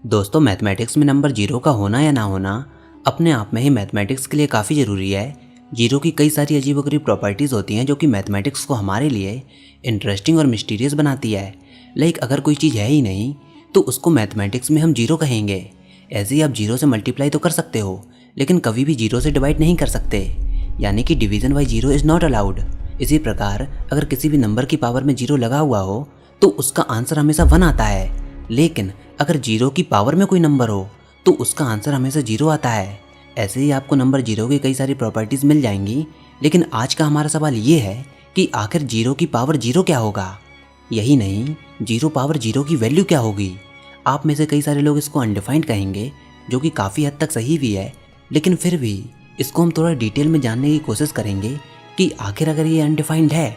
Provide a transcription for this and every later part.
दोस्तों, मैथमेटिक्स में number zero का होना या ना होना अपने आप में ही मैथमेटिक्स के लिए काफ़ी ज़रूरी है। जीरो की कई सारी अजीबोगरीब प्रॉपर्टीज़ होती हैं जो कि मैथमेटिक्स को हमारे लिए इंटरेस्टिंग और मिस्टीरियस बनाती है। लाइक अगर कोई चीज़ है ही नहीं तो उसको मैथमेटिक्स में हम जीरो कहेंगे। ऐसे ही आप जीरो से मल्टीप्लाई तो कर सकते हो लेकिन कभी भी जीरो से डिवाइड नहीं कर सकते, यानी कि division by zero is not allowed. इसी प्रकार अगर किसी भी नंबर की पावर में जीरो लगा हुआ हो तो उसका आंसर हमेशा 1 आता है, लेकिन अगर जीरो की पावर में कोई नंबर हो तो उसका आंसर हमेशा 0 आता है। ऐसे ही आपको नंबर जीरो की कई सारी प्रॉपर्टीज़ मिल जाएंगी, लेकिन आज का हमारा सवाल ये है कि आखिर जीरो की पावर जीरो क्या होगा। यही नहीं, जीरो पावर जीरो की वैल्यू क्या होगी। आप में से कई सारे लोग इसको अनडिफाइंड कहेंगे, जो कि काफ़ी हद तक सही भी है, लेकिन फिर भी इसको हम थोड़ा डिटेल में जानने की कोशिश करेंगे कि आखिर अगर ये अनडिफाइंड है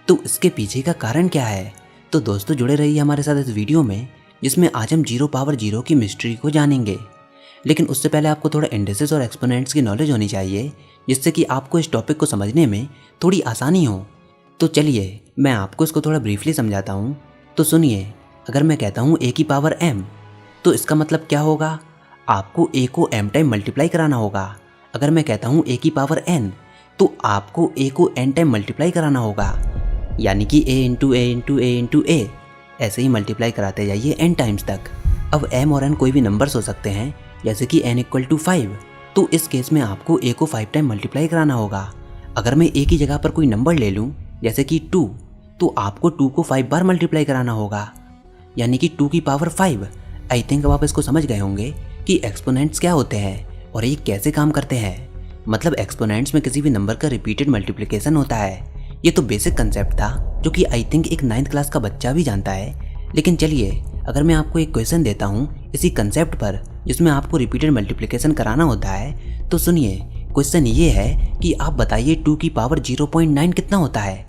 तो इसके पीछे का कारण क्या है। तो दोस्तों, जुड़े रहिए हमारे साथ इस वीडियो में, जिसमें आज हम जीरो पावर जीरो की मिस्ट्री को जानेंगे। लेकिन उससे पहले आपको थोड़ा इंडिसेस और एक्सपोनेंट्स की नॉलेज होनी चाहिए, जिससे कि आपको इस टॉपिक को समझने में थोड़ी आसानी हो। तो चलिए मैं आपको इसको थोड़ा ब्रीफली समझाता हूँ। तो सुनिए, अगर मैं कहता हूँ a की पावर m, तो इसका मतलब क्या होगा। आपको a को m टाइम मल्टीप्लाई कराना होगा। अगर मैं कहता हूँ a की पावर n, तो आपको a को n टाइम मल्टीप्लाई कराना होगा, यानी कि a into A into A into A, ऐसे ही मल्टीप्लाई कराते जाइए n टाइम्स तक। अब m और n कोई भी नंबर्स हो सकते हैं, जैसे कि n इक्वल टू 5, तो इस केस में आपको a को 5 टाइम मल्टीप्लाई कराना होगा। अगर मैं a की जगह पर कोई नंबर ले लूँ, जैसे कि 2, तो आपको 2 को 5 बार मल्टीप्लाई कराना होगा, यानी कि 2 की पावर 5। आई थिंक अब आप इसको समझ गए होंगे कि एक्सपोनेंट्स क्या होते हैं और ये कैसे काम करते हैं। मतलब एक्सपोनेंट्स में किसी भी नंबर का रिपीटेड मल्टीप्लिकेशन होता है। ये तो बेसिक कंसेप्ट था जो कि आई थिंक एक 9th क्लास का बच्चा भी जानता है। लेकिन चलिए, अगर मैं आपको एक क्वेश्चन देता हूँ इसी कंसेप्ट पर, जिसमें आपको रिपीटेड मल्टीप्लिकेशन कराना होता है, तो सुनिए, क्वेश्चन ये है कि आप बताइए 2 की पावर 0.9 कितना होता है।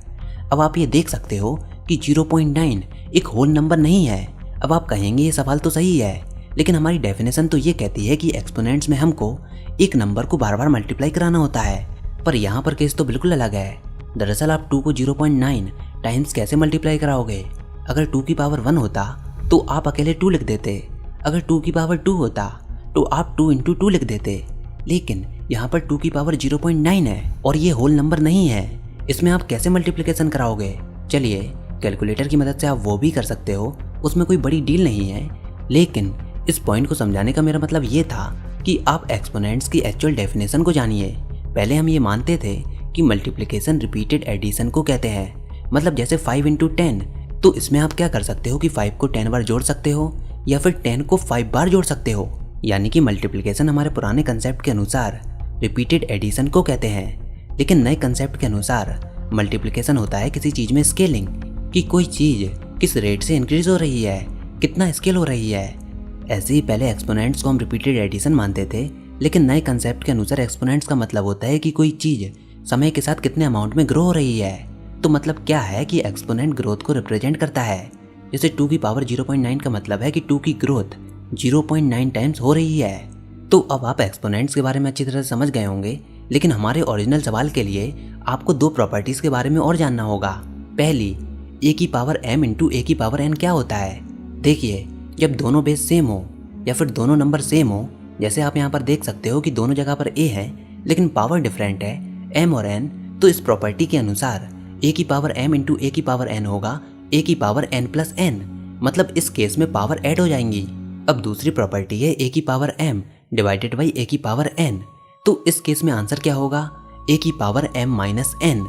अब आप ये देख सकते हो कि 0.9 एक होल नंबर नहीं है। अब आप कहेंगे ये सवाल तो सही है, लेकिन हमारी डेफिनेशन तो ये कहती है कि एक्सपोनेंट्स में हमको एक नंबर को बार बार मल्टीप्लाई कराना होता है। पर यहाँ पर केस तो बिल्कुल अलग है। दरअसल आप 2 को 0.9 टाइम्स कैसे मल्टीप्लाई कराओगे। अगर 2 की पावर 1 होता तो आप अकेले 2 लिख देते। अगर 2 की पावर 2 होता तो आप 2 इंटू 2 लिख देते। लेकिन यहाँ पर 2 की पावर 0.9 है और ये होल नंबर नहीं है। इसमें आप कैसे मल्टीप्लिकेशन कराओगे। चलिए, कैलकुलेटर की मदद से आप वो भी कर सकते हो, उसमें कोई बड़ी डील नहीं है। लेकिन इस पॉइंट को समझाने का मेरा मतलब ये था कि आप एक्सपोनेंट्स की एक्चुअल डेफिनेशन को जानिए। पहले हम ये मानते थे कि मल्टीप्लिकेशन रिपीटेड एडिशन को कहते हैं। मतलब जैसे 5 इंटू 10, तो इसमें आप क्या कर सकते हो कि 5 को 10 बार जोड़ सकते हो या फिर 10 को 5 बार जोड़ सकते हो। यानी कि मल्टीप्लिकेशन हमारे पुराने कंसेप्ट के अनुसार रिपीटेड एडिशन को कहते हैं, लेकिन नए कंसेप्ट के अनुसार मल्टीप्लिकेशन होता है किसी चीज़ में स्केलिंग, कि कोई चीज़ किस रेट से इंक्रीज हो रही है, कितना स्केल हो रही है। ऐसे ही पहले एक्सपोनेंट्स को हम रिपीटेड एडिशन मानते थे, लेकिन नए कंसेप्ट के अनुसार एक्सपोनेंट्स का मतलब होता है कि कोई चीज़ समय के साथ कितने अमाउंट में ग्रो हो रही है। तो मतलब क्या है कि एक्सपोनेंट ग्रोथ को रिप्रेजेंट करता है। जैसे 2 की पावर 0.9 का मतलब है कि 2 की ग्रोथ 0.9 टाइम्स हो रही है। तो अब आप एक्सपोनेंट्स के बारे में अच्छी तरह से समझ गए होंगे, लेकिन हमारे ओरिजिनल सवाल के लिए आपको 2 प्रॉपर्टीज़ के बारे में और जानना होगा। पहली, a की पावर m इंटू a की पावर n क्या होता है। देखिए, जब दोनों बेस सेम हो या फिर दोनों नंबर सेम हो, जैसे आप यहाँ पर देख सकते हो कि दोनों जगह पर a है लेकिन पावर डिफरेंट है m और n, तो इस प्रॉपर्टी के अनुसार a की पावर m इंटू a की पावर n होगा a की पावर n प्लस n। मतलब इस केस में पावर ऐड हो जाएंगी। अब दूसरी प्रॉपर्टी है a की power m divided by a की पावर n, तो इस केस में आंसर क्या होगा, a की पावर m माइनस n।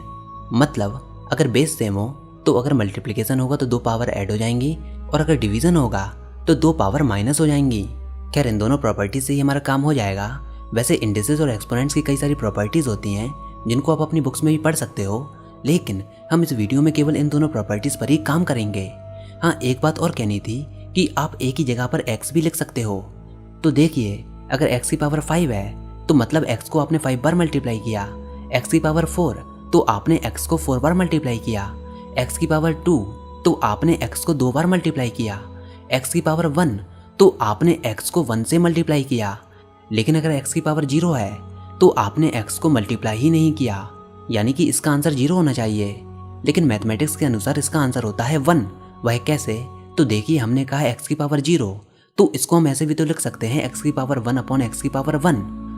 मतलब अगर बेस सेम हो तो अगर मल्टीप्लिकेशन होगा तो 2 पावर ऐड हो जाएंगी, और अगर डिवीज़न होगा तो 2 पावर माइनस हो जाएंगी। खैर, इन दोनों प्रॉपर्टीज से ही हमारा काम हो जाएगा। वैसे इंडिसेस और एक्सपोनेंट्स की कई सारी प्रॉपर्टीज़ होती हैं जिनको आप अपनी बुक्स में भी पढ़ सकते हो, लेकिन हम इस वीडियो में केवल इन दोनों प्रॉपर्टीज़ पर ही काम करेंगे। हाँ, एक बात और कहनी थी कि आप a की जगह पर x भी लिख सकते हो। तो देखिए, अगर x की पावर 5 है तो मतलब x को आपने 5 बार मल्टीप्लाई किया। x की पावर 4 तो आपने x को 4 बार मल्टीप्लाई किया। x की पावर 2 तो आपने x को 2 बार मल्टीप्लाई किया। x की पावर 1 तो आपने x को 1 से मल्टीप्लाई किया। लेकिन अगर x की पावर 0 है तो आपने x को मल्टीप्लाई ही नहीं किया, यानी कि इसका आंसर 0 होना चाहिए। लेकिन मैथमेटिक्स के अनुसार इसका आंसर होता है 1। वह कैसे? तो देखिए, हमने कहा x की पावर 0, तो इसको हम ऐसे भी तो लिख सकते हैं x की पावर 1 अपॉन x की पावर 1।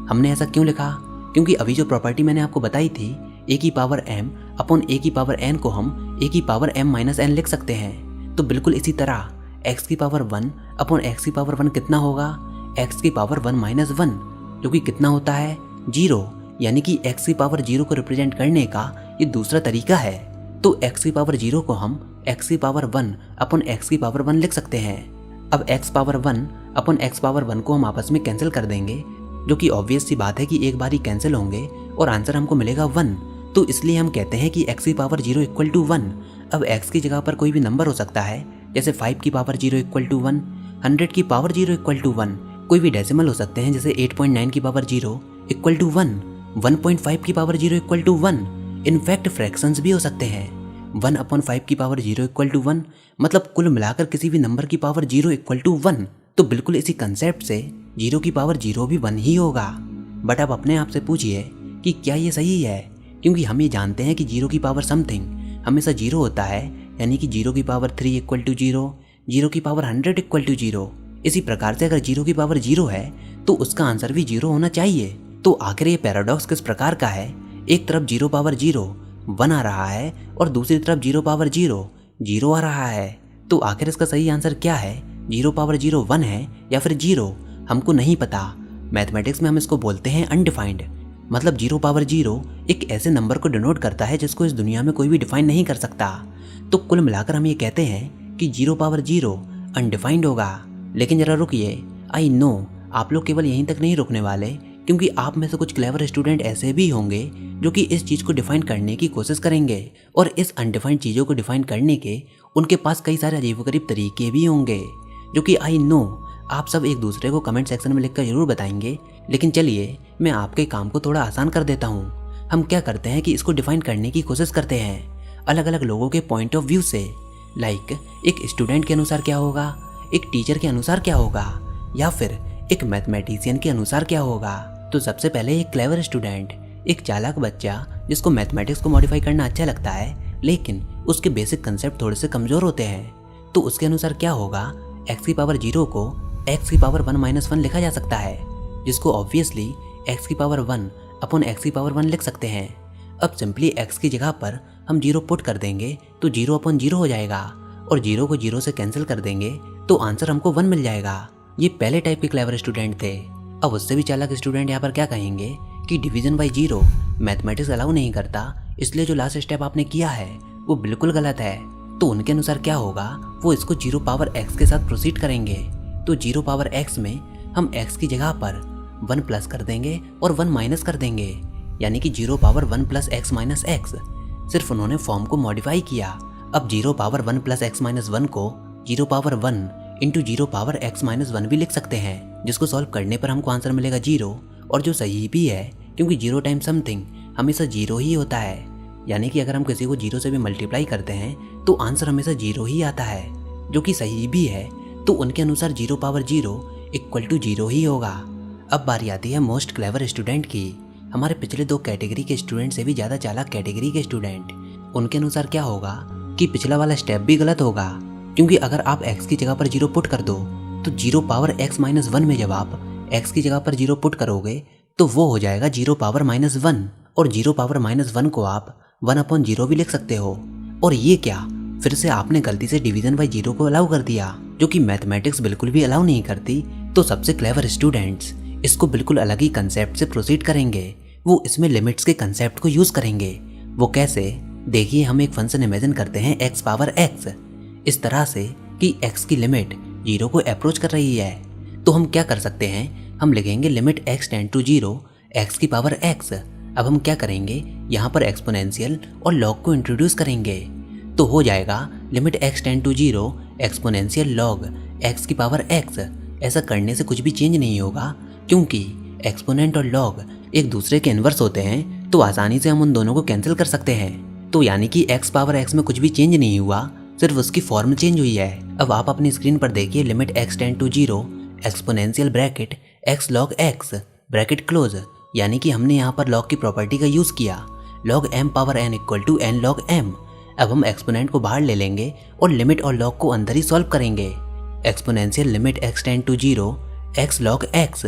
हमने ऐसा क्यों लिखा? क्योंकि अभी जो प्रॉपर्टी मैंने आपको बताई थी a की पावर m अपॉन a की पावर n को हम a की पावर m माइनस n लिख सकते हैं। तो बिल्कुल इसी तरह x की पावर 1 अपॉन x की पावर 1 कितना होगा? x की पावर 1 माइनस 1, जो कि कितना होता है? 0। यानी कि x की पावर 0 को रिप्रेजेंट करने का ये दूसरा तरीका है। तो x की पावर 0 को हम x की पावर 1 अपॉन x की पावर 1 लिख सकते हैं। अब x power 1 upon x power 1 को हम आपस में कैंसिल कर देंगे, जो कि ऑब्वियस सी बात है कि एक बार ही कैंसिल होंगे और आंसर हमको मिलेगा 1। तो इसलिए हम कहते हैं कि x की पावर 0 इक्वल टू 1। अब x की जगह पर कोई भी नंबर हो सकता है, जैसे 5 की पावर 0 इक्वल टू 1, 100 की पावर 0 इक्वल टू 1। कोई भी डेसिमल हो सकते हैं, जैसे 8.9 की पावर 0 इक्वल टू 1, 1.5 की power 0 equal to 1। In fact fractions भी हो सकते हैं, 1 अपॉन 5 की पावर 0 इक्वल टू 1। मतलब कुल मिलाकर किसी भी नंबर की पावर 0 इक्वल टू 1। तो बिल्कुल इसी कंसेप्ट से 0 की पावर 0 भी 1 ही होगा। बट आप अपने आप से पूछिए कि क्या ये सही है? क्योंकि हम ये जानते हैं कि 0 की पावर समथिंग हमेशा 0 होता है, यानी कि 0 की पावर 3 इक्वल टू 0, 0 की पावर 100 इक्वल टू 0। इसी प्रकार से अगर 0 की पावर 0 है तो उसका आंसर भी 0 होना चाहिए। तो आखिर ये पैराडॉक्स किस प्रकार का है? एक तरफ 0 पावर 0 1 आ रहा है और दूसरी तरफ 0 पावर 0 0 आ रहा है। तो आखिर इसका सही आंसर क्या है? 0 पावर 0 1 है या फिर 0? हमको नहीं पता। मैथमेटिक्स में हम इसको बोलते हैं अनडिफाइंड। मतलब 0 पावर 0 एक ऐसे नंबर को डिनोट करता है जिसको इस दुनिया में कोई भी डिफाइन नहीं कर सकता। तो कुल मिलाकर हम ये कहते हैं कि 0 पावर 0 अनडिफाइंड होगा। लेकिन जरा रुकिए, आई नो आप लोग केवल यहीं तक नहीं रुकने वाले, क्योंकि आप में से कुछ क्लेवर स्टूडेंट ऐसे भी होंगे जो कि इस चीज़ को डिफाइन करने की कोशिश करेंगे, और इस अनडिफाइंड चीज़ों को डिफाइन करने के उनके पास कई सारे अजीबोगरीब तरीके भी होंगे, जो कि आई नो आप सब एक दूसरे को कमेंट सेक्शन में लिखकर जरूर बताएंगे। लेकिन चलिए मैं आपके काम को थोड़ा आसान कर देता हूँ। हम क्या करते हैं कि इसको डिफाइन करने की कोशिश करते हैं अलग अलग लोगों के पॉइंट ऑफ व्यू से। लाइक एक स्टूडेंट के अनुसार क्या होगा, एक टीचर के अनुसार क्या होगा, या फिर एक मैथमेटिशियन के अनुसार क्या होगा। तो सबसे पहले एक क्लेवर स्टूडेंट, एक चालाक बच्चा जिसको मैथमेटिक्स को मॉडिफाई करना अच्छा लगता है लेकिन उसके बेसिक कंसेप्ट थोड़े से कमज़ोर होते हैं। तो उसके अनुसार क्या होगा? x की पावर 0 को x की पावर 1 माइनस 1 लिखा जा सकता है, जिसको ऑब्वियसली x की पावर 1 अपॉन x की पावर 1 लिख सकते हैं। अब सिंपली x की जगह पर हम 0 पुट कर देंगे तो 0 अपॉन 0 हो जाएगा, और 0 को 0 से कैंसिल कर देंगे तो आंसर हमको 1 मिल जाएगा। ये पहले टाइप के क्लेवर स्टूडेंट थे। अब उससे भी चालाक स्टूडेंट यहाँ पर क्या कहेंगे कि डिवीजन बाई 0 मैथमेटिक्स अलाउ नहीं करता, इसलिए जो लास्ट स्टेप आपने किया है वो बिल्कुल गलत है। तो उनके अनुसार क्या होगा? वो इसको 0 पावर x के साथ प्रोसीड करेंगे। तो 0 पावर x में हम x की जगह पर 1 प्लस कर देंगे और 1 माइनस कर देंगे, यानी कि 0 power 1 plus x minus x। सिर्फ उन्होंने फॉर्म को मॉडिफाई किया। अब 0 पावर 1 प्लस x माइनस 1 को 0 power 1 into 0 power x minus 1 भी लिख सकते हैं, जिसको सॉल्व करने पर हमको आंसर मिलेगा 0, और जो सही भी है क्योंकि 0 टाइम समथिंग हमेशा 0 ही होता है। यानी कि अगर हम किसी को 0 से भी मल्टीप्लाई करते हैं तो आंसर हमेशा 0 ही आता है, जो कि सही भी है। तो उनके अनुसार 0 पावर 0 इक्वल टू 0 ही होगा। अब बारी आती है मोस्ट क्लेवर स्टूडेंट की, हमारे पिछले 2 कैटेगरी के स्टूडेंट से भी ज़्यादा चालाक कैटेगरी के स्टूडेंट। उनके अनुसार क्या होगा कि पिछला वाला स्टेप भी गलत होगा, क्योंकि अगर आप x की जगह पर 0 पुट कर दो तो 0 पावर x माइनस 1 में जब आप x की जगह पर 0 पुट करोगे तो वो हो जाएगा 0 पावर माइनस 1, और 0 पावर माइनस 1 को आप 1 अपॉन 0 भी लिख सकते हो। और ये क्या, फिर से आपने गलती से डिवीजन बाई 0 को अलाउ कर दिया, जो कि मैथमेटिक्स बिल्कुल भी अलाउ नहीं करती। तो सबसे क्लेवर स्टूडेंट्स इसको बिल्कुल अलग ही कंसेप्ट से प्रोसीड करेंगे। वो इसमें लिमिट्स के कंसेप्ट को यूज करेंगे। वो कैसे? देखिए, हम एक फंक्शन इमेजिन करते हैं x पावर x, इस तरह से कि x की लिमिट 0 को अप्रोच कर रही है। तो हम क्या कर सकते हैं? हम लिखेंगे limit x tend to 0 x की पावर x। अब हम क्या करेंगे? यहाँ पर एक्सपोनेंशियल और लॉग को इंट्रोड्यूस करेंगे, तो हो जाएगा limit x tend to 0 exponential log x की पावर x। ऐसा करने से कुछ भी चेंज नहीं होगा, क्योंकि एक्सपोनेंट और लॉग एक दूसरे के इन्वर्स होते हैं, तो आसानी से हम उन दोनों को कैंसिल कर सकते हैं। तो यानी कि x पावर x में कुछ भी चेंज नहीं हुआ, सिर्फ उसकी फॉर्म चेंज हुई है। अब आप अपनी स्क्रीन पर देखिए limit x tend to 0 exponential bracket x log x bracket close, यानी कि हमने यहाँ पर लॉग की प्रॉपर्टी का यूज किया, log m power n equal to n log m। अब हम एक्सपोनेंट को बाहर ले लेंगे और लिमिट और लॉग को अंदर ही सॉल्व करेंगे। Exponential limit x tend to 0 x log x,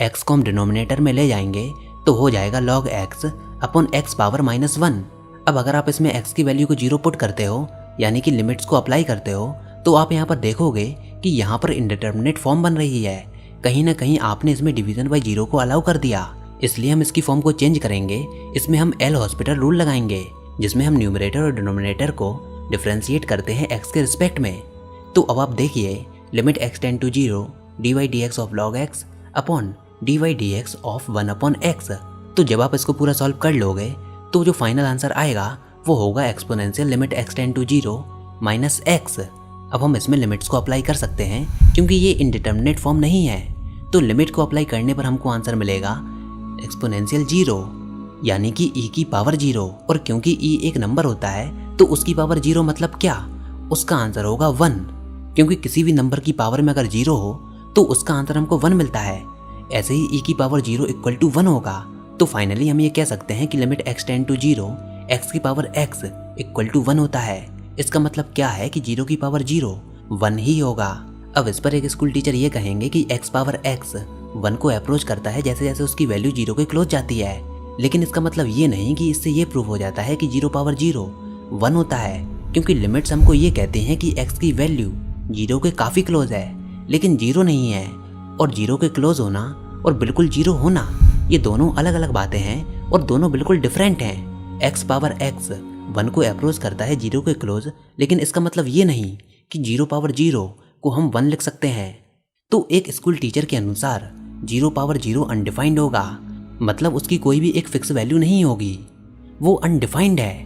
x को हम डिनोमिनेटर में ले जाएंगे तो हो जाएगा log x upon x power -1। अब अगर आप इसमें x की वैल्यू को 0 पुट करते हो यानी कि लिमिट्स को अप्लाई करते हो तो आप यहाँ पर देखोगे कि यहाँ पर इंडिटरमिनेट फॉर्म बन रही है। कहीं ना कहीं आपने इसमें डिवीजन बाय 0 को अलाउ कर दिया, इसलिए हम इसकी फॉर्म को चेंज करेंगे। इसमें हम एल हॉस्पिटल रूल लगाएंगे जिसमें हम न्यूमरेटर और डिनोमिनेटर को डिफ्रेंशिएट करते हैं x के रिस्पेक्ट में। तो अब आप देखिए limit x tend to 0 dy dx of log x upon dy dx of 1 upon x। तो जब आप इसको पूरा सॉल्व कर लोगे तो जो फाइनल आंसर आएगा वो होगा exponential limit x tend to 0 minus x। अब हम इसमें लिमिट्स को अप्लाई कर सकते हैं क्योंकि ये इनडिटरमिनेट फॉर्म नहीं है, तो लिमिट को अप्लाई करने पर हमको आंसर मिलेगा एक्सपोनेंशियल 0 यानी कि e की पावर 0। और क्योंकि e एक नंबर होता है तो उसकी पावर 0 मतलब क्या, उसका आंसर होगा 1, क्योंकि किसी भी नंबर की पावर में अगर 0 हो तो उसका आंसर हमको 1 मिलता है। ऐसे ही e की पावर 0 इक्वल टू 1 होगा। तो फाइनली हम ये कह सकते हैं कि limit x tend to 0 x की पावर x इक्वल टू 1 होता है। इसका मतलब क्या है कि 0 की पावर 0 1 ही होगा। अब इस पर एक स्कूल टीचर ये कहेंगे कि x पावर x 1 को अप्रोच करता है जैसे जैसे उसकी वैल्यू 0 के क्लोज जाती है, लेकिन इसका मतलब ये नहीं कि इससे ये प्रूव हो जाता है कि 0 पावर 0 1 होता है, क्योंकि लिमिट्स हमको ये कहते हैं कि x की वैल्यू 0 के काफ़ी क्लोज है लेकिन 0 नहीं है। और 0 के क्लोज होना और बिल्कुल 0 होना ये दोनों अलग अलग बातें हैं और दोनों बिल्कुल डिफरेंट हैं। x पावर x 1 को अप्रोच करता है 0 के क्लोज, लेकिन इसका मतलब ये नहीं कि 0 पावर 0 को हम 1 लिख सकते हैं। तो एक स्कूल टीचर के अनुसार 0 पावर 0 अनडिफाइंड होगा, मतलब उसकी कोई भी एक फिक्स वैल्यू नहीं होगी, वो अनडिफाइंड है।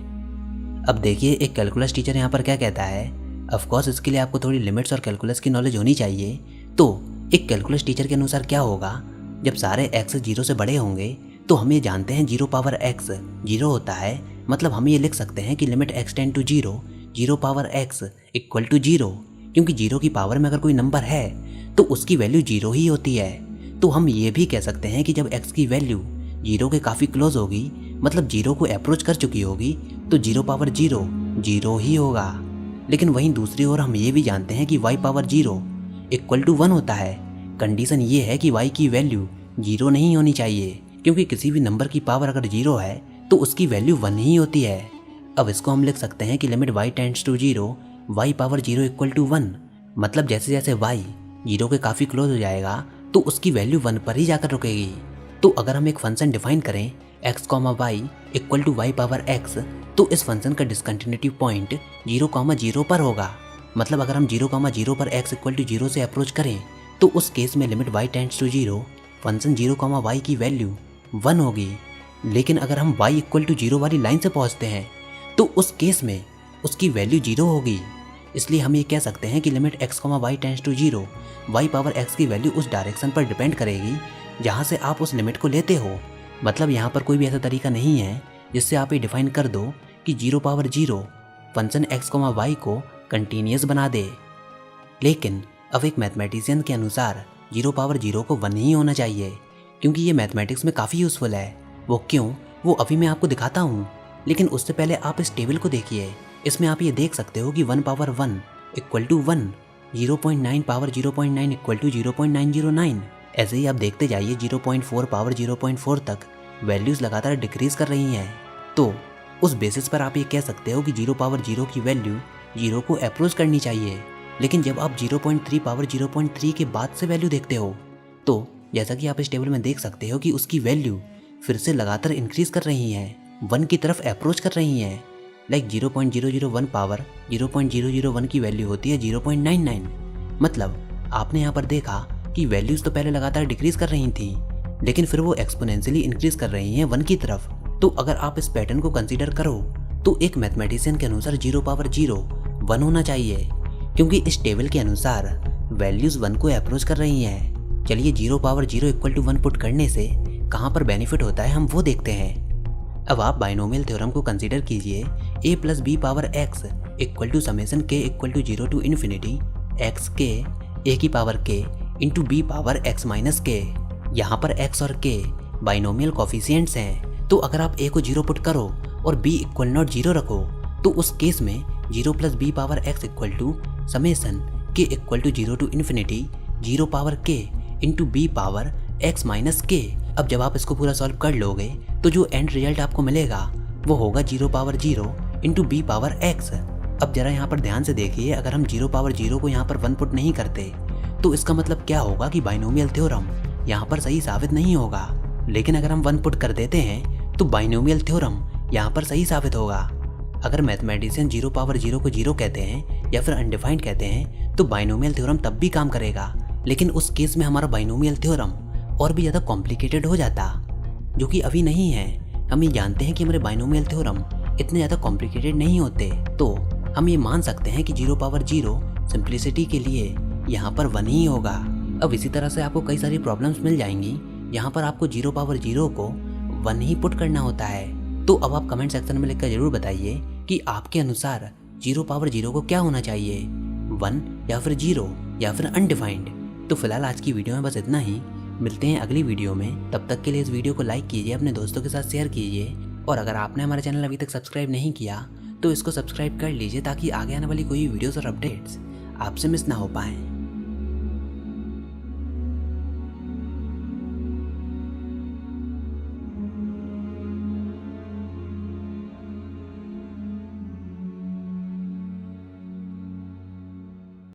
अब देखिए एक कैलकुलस टीचर यहाँ पर क्या कहता है। ऑफ कोर्स इसके लिए आपको थोड़ी लिमिट्स और कैलकुलस की नॉलेज होनी चाहिए। तो एक कैलकुलस टीचर के अनुसार क्या होगा, जब सारे x 0 से बड़े होंगे तो हम ये जानते हैं 0 पावर x 0 होता है, मतलब हम ये लिख सकते हैं कि limit x tend to 0 0 power x equal to 0, क्योंकि 0 की पावर में अगर कोई नंबर है तो उसकी वैल्यू 0 ही होती है। तो हम ये भी कह सकते हैं कि जब x की वैल्यू 0 के काफ़ी क्लोज होगी, मतलब 0 को अप्रोच कर चुकी होगी, तो 0 पावर 0 0 ही होगा। लेकिन वहीं दूसरी ओर हम ये भी जानते हैं कि y पावर 0 इक्वल टू 1 होता है। कंडीशन ये है कि y की वैल्यू 0 नहीं होनी चाहिए, क्योंकि किसी भी नंबर की पावर अगर 0 है तो उसकी वैल्यू 1 ही होती है। अब इसको हम लिख सकते हैं कि limit y tends to 0 y power 0 equal to 1, मतलब जैसे जैसे y 0 के काफ़ी क्लोज हो जाएगा तो उसकी वैल्यू 1 पर ही जाकर रुकेगी। तो अगर हम एक फंक्शन डिफाइन करें x, y equal to y power x, तो इस फंक्शन का डिसकंटिन्यूटी पॉइंट 0, 0 पर होगा। मतलब अगर हम 0, 0 पर x इक्वल टू 0 से अप्रोच करें तो उस केस में limit y tends to 0 function 0, y की वैल्यू 1 होगी। लेकिन अगर हम y इक्वल टू 0 वाली लाइन से पहुंचते हैं तो उस केस में उसकी वैल्यू 0 होगी। इसलिए हम ये कह सकते हैं कि limit x, y tends to 0 y power x की वैल्यू उस डायरेक्शन पर डिपेंड करेगी जहाँ से आप उस लिमिट को लेते हो। मतलब यहाँ पर कोई भी ऐसा तरीका नहीं है जिससे आप ये डिफाइन कर दो कि 0 पावर 0 फंक्शन x, y को कंटिन्यूस बना दे। लेकिन अब एक मैथमेटिशियन के अनुसार 0 पावर 0 को 1 ही होना चाहिए, क्योंकि ये मैथमेटिक्स में काफ़ी यूज़फुल है। वो क्यों, वो अभी मैं आपको दिखाता हूँ। लेकिन उससे पहले आप इस टेबल को देखिए। इसमें आप ये देख सकते हो कि 1 power 1 equal to 1, 0.9 power 0.9 equal to 0.909। ऐसे ही आप देखते जाइए 0.4 पावर 0.4 तक वैल्यूज़ लगातार डिक्रीज कर रही हैं। तो उस बेसिस पर आप ये कह सकते हो कि 0 पावर 0 की वैल्यू 0 को अप्रोच करनी चाहिए। लेकिन जब आप 0.3 पावर 0.3 के बाद से वैल्यू देखते हो तो जैसा कि आप इस टेबल में देख सकते हो कि उसकी वैल्यू फिर से लगातार इंक्रीज कर रही हैं, 1 की तरफ अप्रोच कर रही हैं। लाइक 0.001 पावर 0.001 की वैल्यू होती है 0.99। मतलब आपने यहाँ पर देखा कि वैल्यूज़ तो पहले लगातार डिक्रीज कर रही थी, लेकिन फिर वो एक्सपोनेंशियली इंक्रीज कर रही हैं 1 की तरफ। तो अगर आप इस पैटर्न को कंसीडर करो तो एक मैथमेटिशियन के अनुसार 0 पावर 0 1 होना चाहिए, क्योंकि इस टेबल के अनुसार वैल्यूज़ 1 को अप्रोच कर रही हैं। चलिए 0 पावर 0 इक्वल टू 1 पुट करने से कहाँ पर बेनिफिट होता है हम वो देखते हैं। अब आप बाइनोमियल थ्योरम को कंसीडर कीजिए a plus b power x equal to summation k equal to 0 to infinity x के a की पावर k into b power x minus k। यहाँ पर x और k बाइनोमियल कॉफिशिएंट्स हैं, तो अगर आप a को 0 पुट करो और b इक्वल नॉट 0 रखो तो उस केस में 0 plus b power x equal to summation k equal to 0 to infinity 0 power k into b power x minus k। अब जब आप इसको पूरा सॉल्व कर लोगे तो जो एंड रिजल्ट आपको मिलेगा वो होगा 0 power 0 into b power x। अब जरा यहाँ पर ध्यान से देखिए, अगर हम 0 पावर 0 को यहाँ पर 1 पुट नहीं करते तो इसका मतलब क्या होगा कि बाइनोमियल थ्योरम यहाँ पर सही साबित नहीं होगा। लेकिन अगर हम 1 पुट कर देते हैं तो बाइनोमियल थ्योरम यहाँ पर सही साबित होगा। अगर मैथमेटिशियन 0 पावर 0 को 0 कहते हैं या फिर अनडिफाइंड कहते हैं तो बाइनोमियल थ्योरम तब भी काम करेगा, लेकिन उस केस में हमारा बाइनोमियल थ्योरम और भी ज़्यादा कॉम्प्लिकेटेड हो जाता, जो कि अभी नहीं है। हम ये जानते हैं कि हमारे बाइनोमियल थ्योरम इतने ज़्यादा कॉम्प्लिकेटेड नहीं होते, तो हम ये मान सकते हैं कि 0 पावर 0 सिंप्लिसिटी के लिए यहाँ पर 1 ही होगा। अब इसी तरह से आपको कई सारी प्रॉब्लम्स मिल जाएंगी, यहाँ पर आपको 0 पावर 0 को 1 ही पुट करना होता है। तो अब आप कमेंट सेक्शन में लिखकर जरूर बताइए कि आपके अनुसार 0 पावर 0 को क्या होना चाहिए, 1 या फिर 0 या फिर अनडिफाइंड। तो फिलहाल आज की वीडियो में बस इतना ही। मिलते हैं अगली वीडियो में, तब तक के लिए इस वीडियो को लाइक कीजिए, अपने दोस्तों के साथ शेयर कीजिए, और अगर आपने हमारा चैनल अभी तक सब्सक्राइब नहीं किया तो इसको सब्सक्राइब कर लीजिए ताकि आगे आने वाली कोई वीडियोस और अपडेट्स आपसे मिस ना हो पाएं।